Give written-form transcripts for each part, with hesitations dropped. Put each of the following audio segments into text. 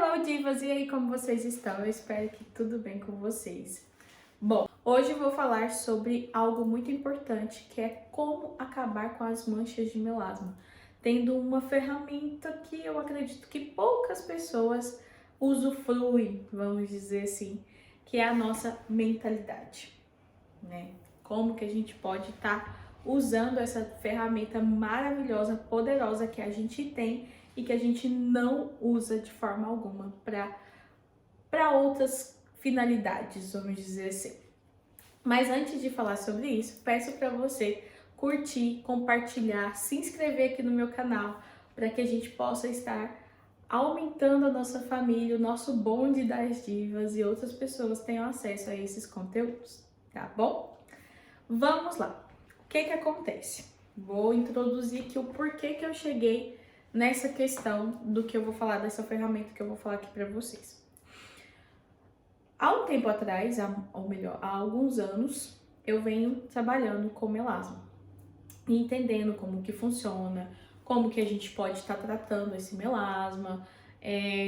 Hello, divas! E aí, como vocês estão? Eu espero que tudo bem com vocês. Bom, hoje eu vou falar sobre algo muito importante, que é como acabar com as manchas de melasma, tendo uma ferramenta que eu acredito que poucas pessoas usufruem, vamos dizer assim, que é a nossa mentalidade, né? Como que a gente pode estar usando essa ferramenta maravilhosa, poderosa que a gente tem e que a gente não usa de forma alguma para outras finalidades, vamos dizer assim. Mas antes de falar sobre isso, peço para você curtir, compartilhar, se inscrever aqui no meu canal, para que a gente possa estar aumentando a nossa família, o nosso bonde das divas e outras pessoas tenham acesso a esses conteúdos, tá bom? Vamos lá. O que acontece? Vou introduzir aqui o porquê que eu cheguei nessa questão do que eu vou falar, dessa ferramenta que eu vou falar aqui para vocês. Há um tempo atrás, ou melhor, há alguns anos, eu venho trabalhando com melasma e entendendo como que funciona, como que a gente pode estar tratando esse melasma.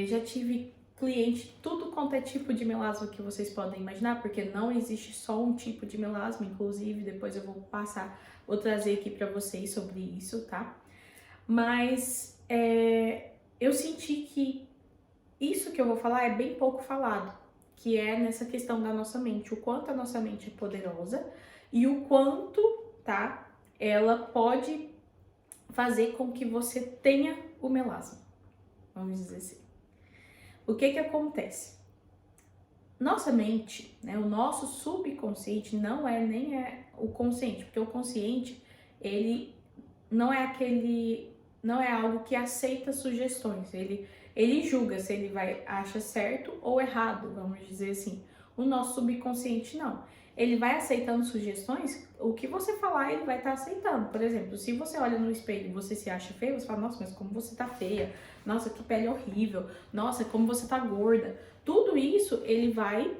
Já tive cliente, tudo quanto é tipo de melasma que vocês podem imaginar, porque não existe só um tipo de melasma, inclusive depois eu vou trazer aqui para vocês sobre isso, tá? Mas eu senti que isso que eu vou falar é bem pouco falado, que é nessa questão da nossa mente, o quanto a nossa mente é poderosa e o quanto, tá, ela pode fazer com que você tenha o melasma, vamos dizer assim. O que acontece? Nossa mente, né, o nosso subconsciente não é nem o consciente, porque o consciente, ele não é algo que aceita sugestões, ele julga se ele acha certo ou errado, vamos dizer assim. O nosso subconsciente não. Ele vai aceitando sugestões, o que você falar ele vai estar aceitando. Por exemplo, se você olha no espelho e você se acha feia, você fala, nossa, mas como você tá feia, nossa, que pele horrível, nossa, como você tá gorda. Tudo isso ele vai,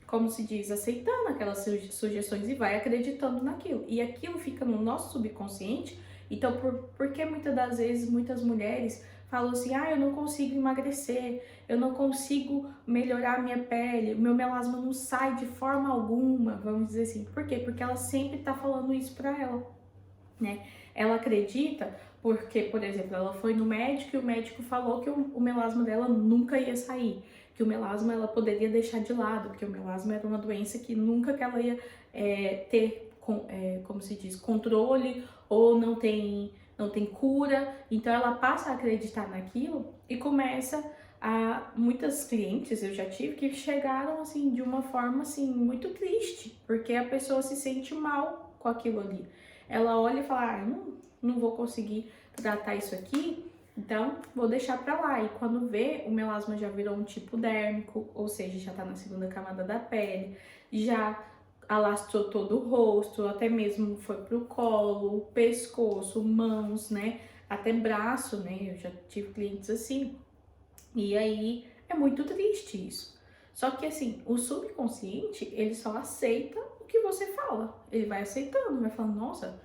como se diz, aceitando aquelas sugestões e vai acreditando naquilo. E aquilo fica no nosso subconsciente. Então, por que muitas das vezes muitas mulheres falam assim, eu não consigo emagrecer, eu não consigo melhorar a minha pele, o meu melasma não sai de forma alguma, vamos dizer assim. Por quê? Porque ela sempre tá falando isso pra ela, né? Ela acredita porque, por exemplo, ela foi no médico e o médico falou que o melasma dela nunca ia sair, que o melasma ela poderia deixar de lado, porque o melasma era uma doença que nunca que ela ia ter, como se diz, controle ou não tem cura. Então ela passa a acreditar naquilo e começa muitas clientes eu já tive que chegaram assim de uma forma assim muito triste, porque a pessoa se sente mal com aquilo ali. Ela olha e fala, não vou conseguir tratar isso aqui, então vou deixar pra lá. E quando vê, o melasma já virou um tipo dérmico, ou seja, já tá na segunda camada da pele, já alastrou todo o rosto, até mesmo foi pro colo, pescoço, mãos, né? Até braço, né? Eu já tive clientes assim. E aí é muito triste isso. Só que assim, o subconsciente, ele só aceita o que você fala. Ele vai aceitando, vai falando, nossa,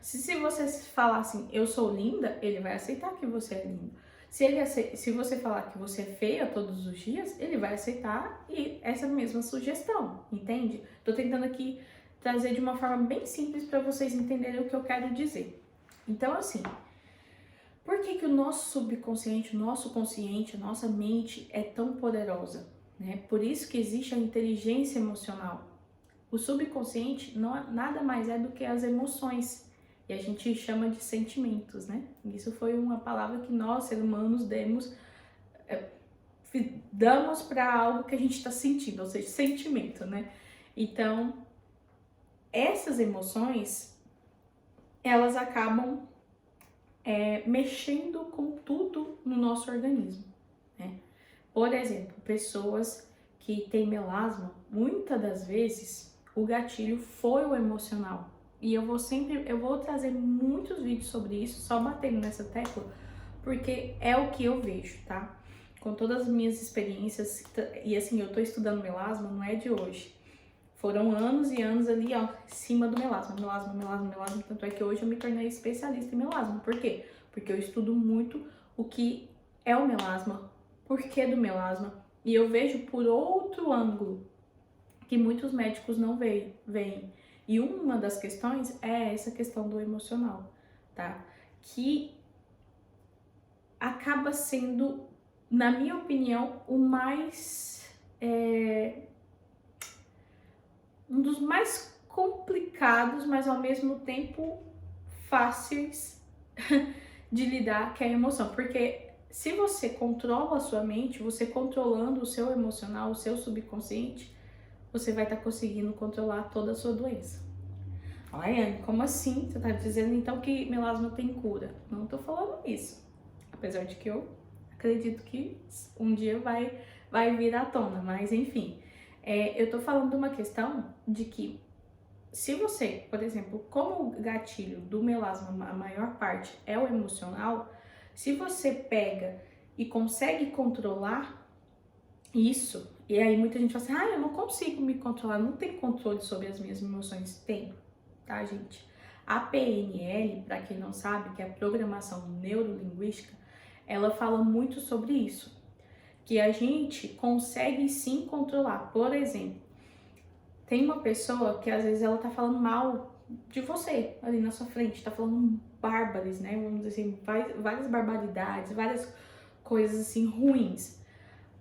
se você falar assim, eu sou linda, ele vai aceitar que você é linda. Se você falar que você é feia todos os dias, ele vai aceitar e essa mesma sugestão, entende? Tô tentando aqui trazer de uma forma bem simples para vocês entenderem o que eu quero dizer. Então, assim, por que o nosso subconsciente, o nosso consciente, a nossa mente é tão poderosa, né? Por isso que existe a inteligência emocional. O subconsciente nada mais é do que as emoções. E a gente chama de sentimentos, né? Isso foi uma palavra que nós, seres humanos, damos para algo que a gente está sentindo, ou seja, sentimento, né? Então, essas emoções, elas acabam mexendo com tudo no nosso organismo, né? Por exemplo, pessoas que têm melasma, muitas das vezes o gatilho foi o emocional. E eu vou trazer muitos vídeos sobre isso, só batendo nessa tecla, porque é o que eu vejo, tá? Com todas as minhas experiências, e assim, eu tô estudando melasma, não é de hoje. Foram anos e anos ali, ó, em cima do melasma, tanto é que hoje eu me tornei especialista em melasma. Por quê? Porque eu estudo muito o que é o melasma, porquê do melasma e eu vejo por outro ângulo que muitos médicos não veem. E uma das questões é essa questão do emocional, tá? Que acaba sendo, na minha opinião, o mais um dos mais complicados, mas ao mesmo tempo fáceis de lidar, que é a emoção. Porque se você controla a sua mente, você controlando o seu emocional, o seu subconsciente, você vai estar conseguindo controlar toda a sua doença. Ai, como assim? Você tá dizendo então que melasma tem cura? Não tô falando isso. Apesar de que eu acredito que um dia vai vir à tona, mas enfim. Eu tô falando de uma questão de que se você, por exemplo, como o gatilho do melasma, a maior parte é o emocional, se você pega e consegue controlar isso, e aí muita gente fala assim, eu não consigo me controlar, não tenho controle sobre as minhas emoções. Tem, tá, gente? A PNL, para quem não sabe, que é a programação neurolinguística, ela fala muito sobre isso, que a gente consegue sim controlar. Por exemplo, tem uma pessoa que às vezes ela tá falando mal de você ali na sua frente, tá falando bárbaros, né? Vamos dizer assim, várias barbaridades, várias coisas assim ruins.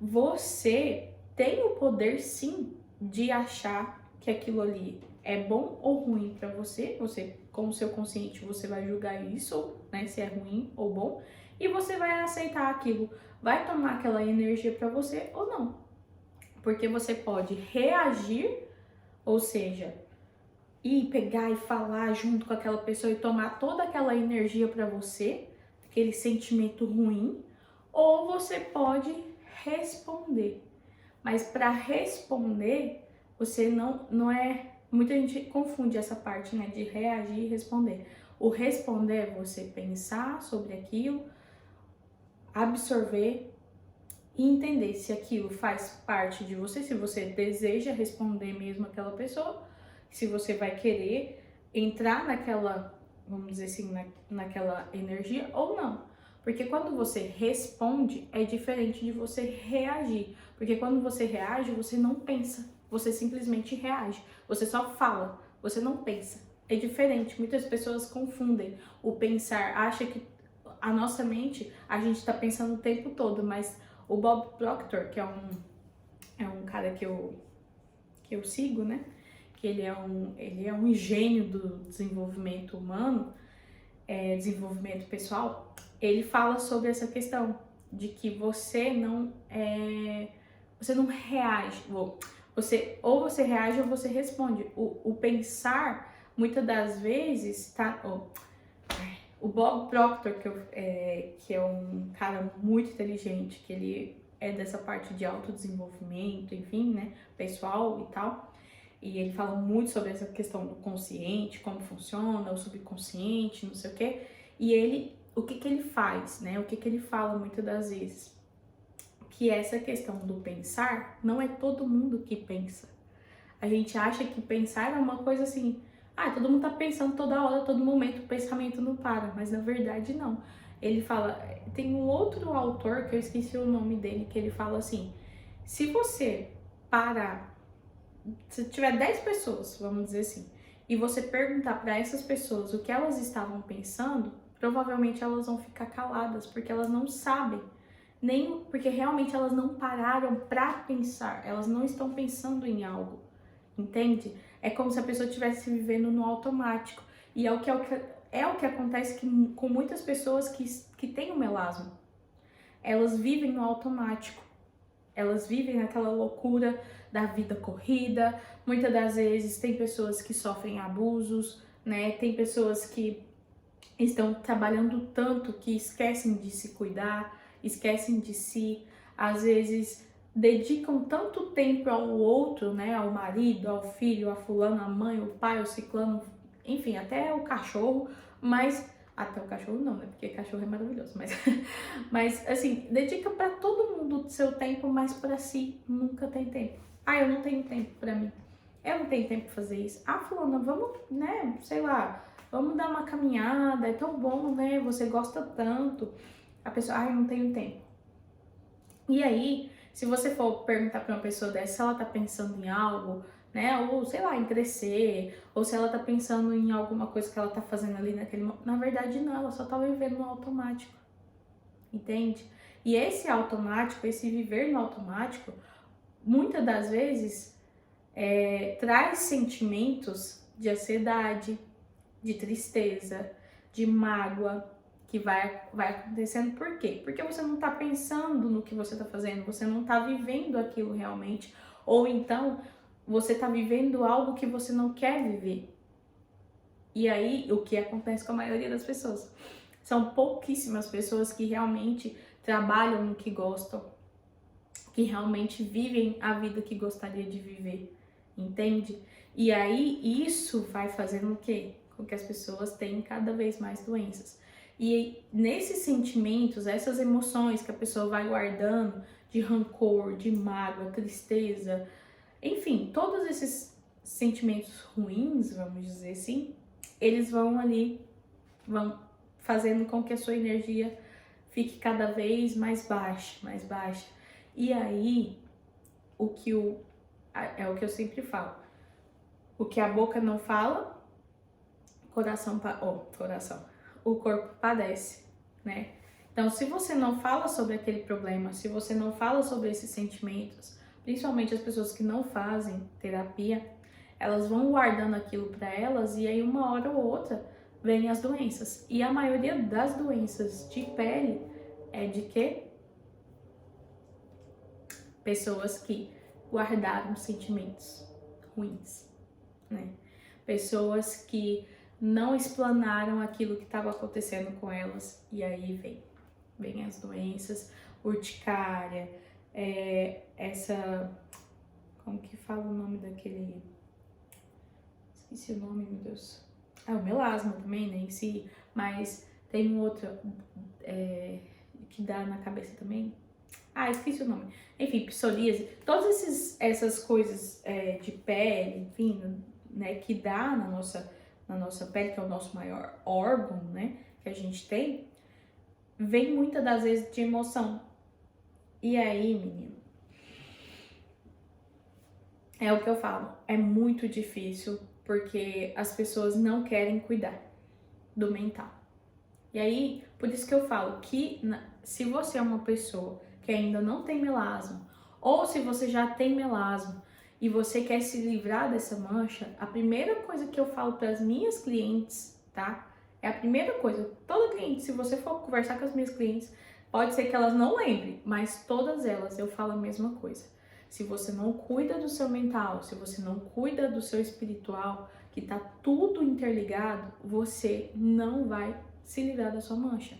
Você tem o poder sim de achar que aquilo ali é bom ou ruim para você. Você, com o seu consciente, você vai julgar isso, né, se é ruim ou bom, e você vai aceitar aquilo, vai tomar aquela energia para você ou não. Porque você pode reagir, ou seja, ir pegar e falar junto com aquela pessoa e tomar toda aquela energia para você, aquele sentimento ruim, ou você pode responder. Mas para responder, você não é... Muita gente confunde essa parte, né, de reagir e responder. O responder é você pensar sobre aquilo, absorver e entender se aquilo faz parte de você, se você deseja responder mesmo aquela pessoa, se você vai querer entrar naquela, vamos dizer assim, naquela energia ou não. Porque quando você responde, é diferente de você reagir. Porque quando você reage, você não pensa, você simplesmente reage. Você só fala, você não pensa. É diferente, muitas pessoas confundem o pensar, acha que a nossa mente, a gente está pensando o tempo todo, mas o Bob Proctor, que é um cara que eu sigo, né? Que ele é um gênio do desenvolvimento humano, desenvolvimento pessoal. Ele fala sobre essa questão de que você não reage, ou você reage ou você responde. O pensar, muitas das vezes, tá? O Bob Proctor, que é um cara muito inteligente, que ele é dessa parte de autodesenvolvimento, enfim, né, pessoal e tal. E ele fala muito sobre essa questão do consciente, como funciona, o subconsciente, não sei o quê. E ele, o que ele faz, né? O que ele fala muitas das vezes? Que essa questão do pensar, não é todo mundo que pensa. A gente acha que pensar é uma coisa assim, todo mundo tá pensando toda hora, todo momento, o pensamento não para. Mas na verdade não. Ele fala, tem um outro autor, que eu esqueci o nome dele, que ele fala assim, se você parar, se tiver 10 pessoas, vamos dizer assim, e você perguntar para essas pessoas o que elas estavam pensando, provavelmente elas vão ficar caladas, porque elas não sabem, nem porque realmente elas não pararam para pensar, elas não estão pensando em algo, entende? É como se a pessoa estivesse vivendo no automático, e é o que acontece com muitas pessoas que têm o melasma. Elas vivem no automático. Elas vivem naquela loucura da vida corrida. Muitas das vezes tem pessoas que sofrem abusos, né? Tem pessoas que estão trabalhando tanto que esquecem de se cuidar, esquecem de si. Às vezes dedicam tanto tempo ao outro, né? Ao marido, ao filho, a fulano, a mãe, o pai, o ciclano, enfim, até o cachorro, mas... Até o cachorro não, né? Porque cachorro é maravilhoso, mas assim, dedica para todo mundo o seu tempo, mas para si nunca tem tempo. Eu não tenho tempo para mim. Eu não tenho tempo pra fazer isso. Fulana, vamos, né, sei lá, vamos dar uma caminhada, é tão bom, né? Você gosta tanto. A pessoa, eu não tenho tempo. E aí, se você for perguntar para uma pessoa dessa se ela tá pensando em algo, né, ou sei lá, em crescer, ou se ela tá pensando em alguma coisa que ela tá fazendo ali naquele momento, na verdade não, ela só tá vivendo no automático, entende? E esse automático, esse viver no automático, muitas das vezes traz sentimentos de ansiedade, de tristeza, de mágoa, que vai acontecendo. Por quê? Porque você não tá pensando no que você tá fazendo, você não tá vivendo aquilo realmente, ou então você tá vivendo algo que você não quer viver. E aí, o que acontece com a maioria das pessoas? São pouquíssimas pessoas que realmente trabalham no que gostam, que realmente vivem a vida que gostaria de viver, entende? E aí, isso vai fazendo o quê? Com que as pessoas tenham cada vez mais doenças. E nesses sentimentos, essas emoções que a pessoa vai guardando, de rancor, de mágoa, tristeza, enfim, todos esses sentimentos ruins, vamos dizer assim, eles vão ali, vão fazendo com que a sua energia fique cada vez mais baixa, mais baixa. E aí, é o que eu sempre falo. O que a boca não fala, o corpo padece, né? Então, se você não fala sobre aquele problema, se você não fala sobre esses sentimentos, principalmente as pessoas que não fazem terapia, elas vão guardando aquilo para elas e aí uma hora ou outra vem as doenças. E a maioria das doenças de pele é de quê? Pessoas que guardaram sentimentos ruins, né? Pessoas que não explanaram aquilo que estava acontecendo com elas e aí vem as doenças, urticária, como que fala o nome daquele, esqueci o nome, meu Deus, o melasma também, né, em si, mas tem um outro que dá na cabeça também, esqueci o nome, enfim, psoríase, todas essas coisas de pele, enfim, né, que dá na nossa pele, que é o nosso maior órgão, né, que a gente tem, vem muitas das vezes de emoção. E aí, menino, é o que eu falo, é muito difícil porque as pessoas não querem cuidar do mental. E aí, por isso que eu falo que se você é uma pessoa que ainda não tem melasma, ou se você já tem melasma e você quer se livrar dessa mancha, a primeira coisa que eu falo para as minhas clientes, tá? É a primeira coisa. Toda cliente, se você for conversar com as minhas clientes, pode ser que elas não lembrem, mas todas elas eu falo a mesma coisa. Se você não cuida do seu mental, se você não cuida do seu espiritual, que tá tudo interligado, você não vai se livrar da sua mancha.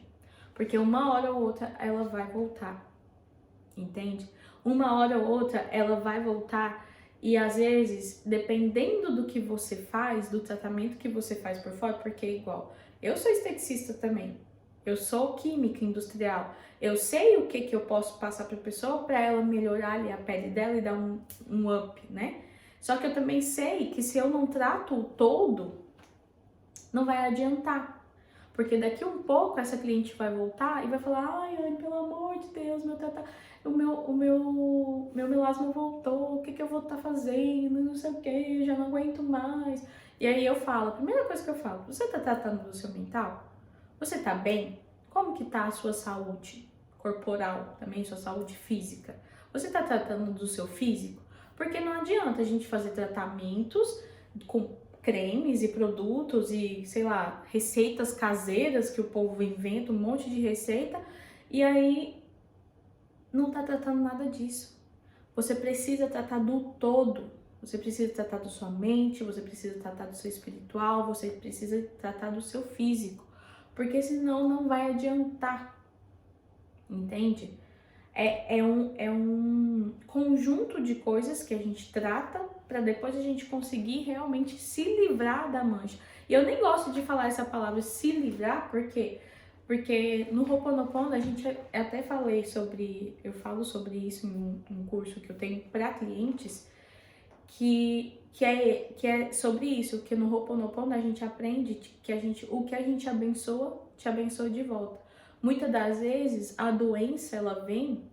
Porque uma hora ou outra ela vai voltar, entende? Uma hora ou outra ela vai voltar e às vezes, dependendo do que você faz, do tratamento que você faz por fora, porque é igual, eu sou esteticista também, eu sou química industrial, eu sei o que eu posso passar para a pessoa para ela melhorar ali a pele dela e dar um up, né? Só que eu também sei que se eu não trato o todo, não vai adiantar. Porque daqui um pouco essa cliente vai voltar e vai falar: ai, pelo amor de Deus, meu melasma voltou, o que eu vou estar fazendo? Não sei o que, eu já não aguento mais. E aí eu falo, a primeira coisa que eu falo: você tá tratando do seu mental? Você tá bem? Como que tá a sua saúde corporal, também sua saúde física? Você tá tratando do seu físico? Porque não adianta a gente fazer tratamentos com cremes e produtos e, sei lá, receitas caseiras que o povo inventa, um monte de receita, e aí não tá tratando nada disso. Você precisa tratar do todo. Você precisa tratar da sua mente, você precisa tratar do seu espiritual, você precisa tratar do seu físico. Porque senão não vai adiantar. Entende? É um conjunto de coisas que a gente trata para depois a gente conseguir realmente se livrar da mancha. E eu nem gosto de falar essa palavra se livrar, porque no Ho'oponopono eu falo sobre isso em um curso que eu tenho para clientes, que é sobre isso, que no Ho'oponopono a gente aprende que o que a gente abençoa, te abençoa de volta. Muitas das vezes a doença ela vem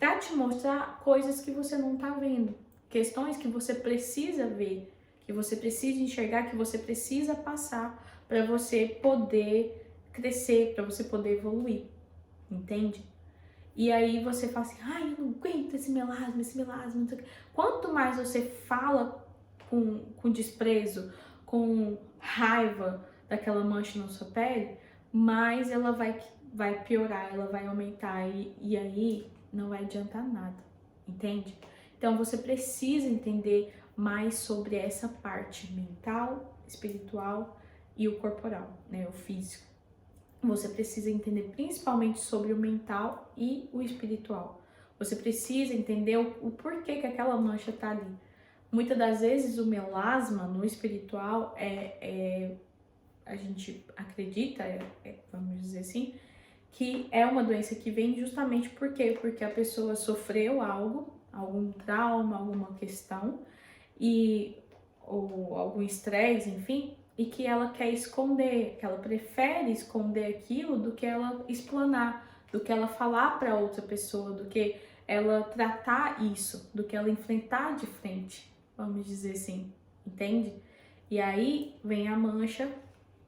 para te mostrar coisas que você não tá vendo, questões que você precisa ver, que você precisa enxergar, que você precisa passar para você poder crescer, para você poder evoluir, entende? E aí você fala assim, ai, eu não aguento esse melasma, não sei o quê. Quanto mais você fala com desprezo, com raiva daquela mancha na sua pele, mais ela vai piorar, ela vai aumentar e aí não vai adiantar nada, entende? Então você precisa entender mais sobre essa parte mental, espiritual e o corporal, né, o físico. Você precisa entender principalmente sobre o mental e o espiritual. Você precisa entender o porquê que aquela mancha tá ali. Muitas das vezes o melasma no espiritual a gente acredita, vamos dizer assim, que é uma doença que vem justamente por quê? Porque a pessoa sofreu algo, algum trauma, alguma questão, ou algum estresse, enfim, e que ela quer esconder, que ela prefere esconder aquilo do que ela explanar, do que ela falar para outra pessoa, do que ela tratar isso, do que ela enfrentar de frente, vamos dizer assim, entende? E aí vem a mancha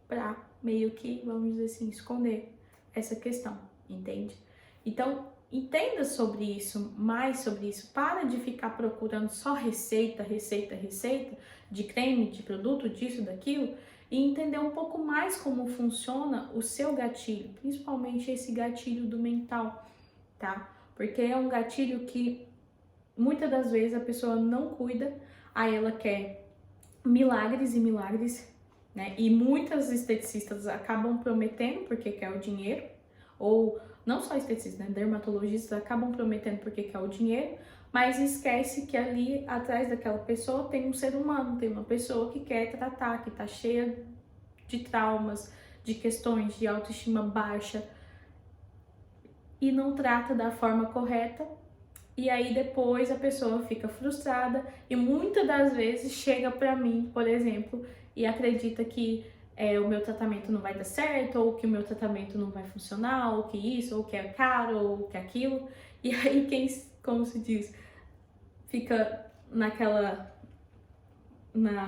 pra meio que, vamos dizer assim, esconder essa questão, entende? Então, entenda sobre isso, mais sobre isso. Para de ficar procurando só receita de creme, de produto, disso, daquilo, e entender um pouco mais como funciona o seu gatilho, principalmente esse gatilho do mental, tá? Porque é um gatilho que muitas das vezes a pessoa não cuida, aí ela quer milagres e milagres, né? E muitas esteticistas acabam prometendo porque quer o dinheiro, ou não só esteticistas, né? Dermatologistas acabam prometendo porque quer o dinheiro, mas esquece que ali atrás daquela pessoa tem um ser humano, tem uma pessoa que quer tratar, que tá cheia de traumas, de questões de autoestima baixa e não trata da forma correta. E aí depois a pessoa fica frustrada e muitas das vezes chega pra mim, por exemplo, e acredita que o meu tratamento não vai dar certo, ou que o meu tratamento não vai funcionar, ou que isso, ou que é caro, ou que aquilo. E aí quem, como se diz, fica na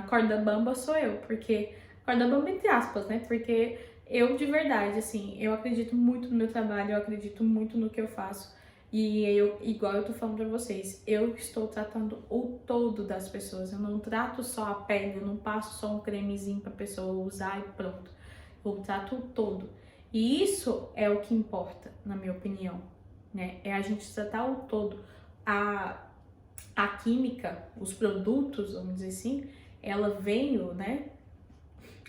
corda bamba sou eu, porque corda bamba entre aspas, né? Porque eu de verdade, assim, eu acredito muito no meu trabalho, eu acredito muito no que eu faço. E eu, igual eu tô falando pra vocês, eu estou tratando o todo das pessoas. Eu não trato só a pele, eu não passo só um cremezinho pra pessoa usar e pronto. Eu trato o todo. E isso é o que importa, na minha opinião, né? É a gente tratar o todo. A química, os produtos, vamos dizer assim, ela veio, né,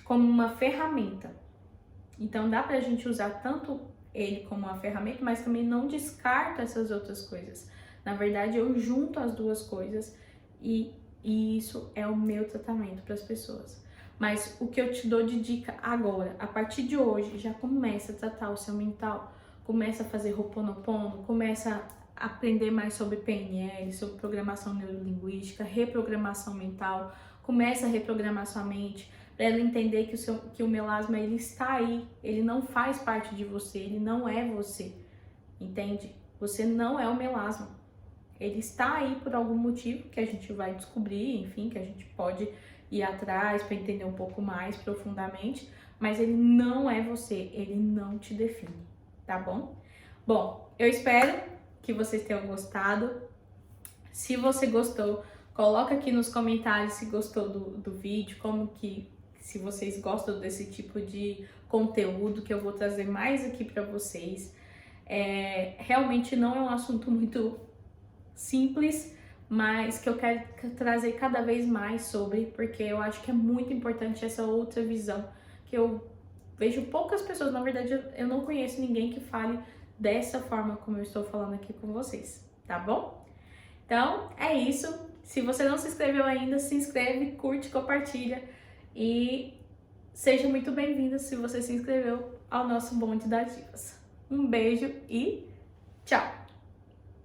como uma ferramenta. Então dá pra gente usar tanto ele como uma ferramenta, mas também não descarta essas outras coisas. Na verdade, eu junto as duas coisas e isso é o meu tratamento para as pessoas. Mas o que eu te dou de dica agora, a partir de hoje, já começa a tratar o seu mental, começa a fazer Ho'oponopono, começa a aprender mais sobre PNL, sobre programação neurolinguística, reprogramação mental, começa a reprogramar sua mente, para ela entender que o melasma ele está aí, ele não faz parte de você, ele não é você, entende? Você não é o melasma, ele está aí por algum motivo que a gente vai descobrir, enfim, que a gente pode ir atrás para entender um pouco mais profundamente, mas ele não é você, ele não te define, tá bom? Bom, eu espero que vocês tenham gostado. Se você gostou, coloca aqui nos comentários se gostou do vídeo, se vocês gostam desse tipo de conteúdo que eu vou trazer mais aqui para vocês. Realmente não é um assunto muito simples, mas que eu quero trazer cada vez mais sobre, porque eu acho que é muito importante essa outra visão, que eu vejo poucas pessoas, na verdade eu não conheço ninguém que fale dessa forma como eu estou falando aqui com vocês, tá bom? Então, é isso. Se você não se inscreveu ainda, se inscreve, curte, compartilha e seja muito bem-vindo se você se inscreveu ao nosso Bonde das Divas. Um beijo e tchau!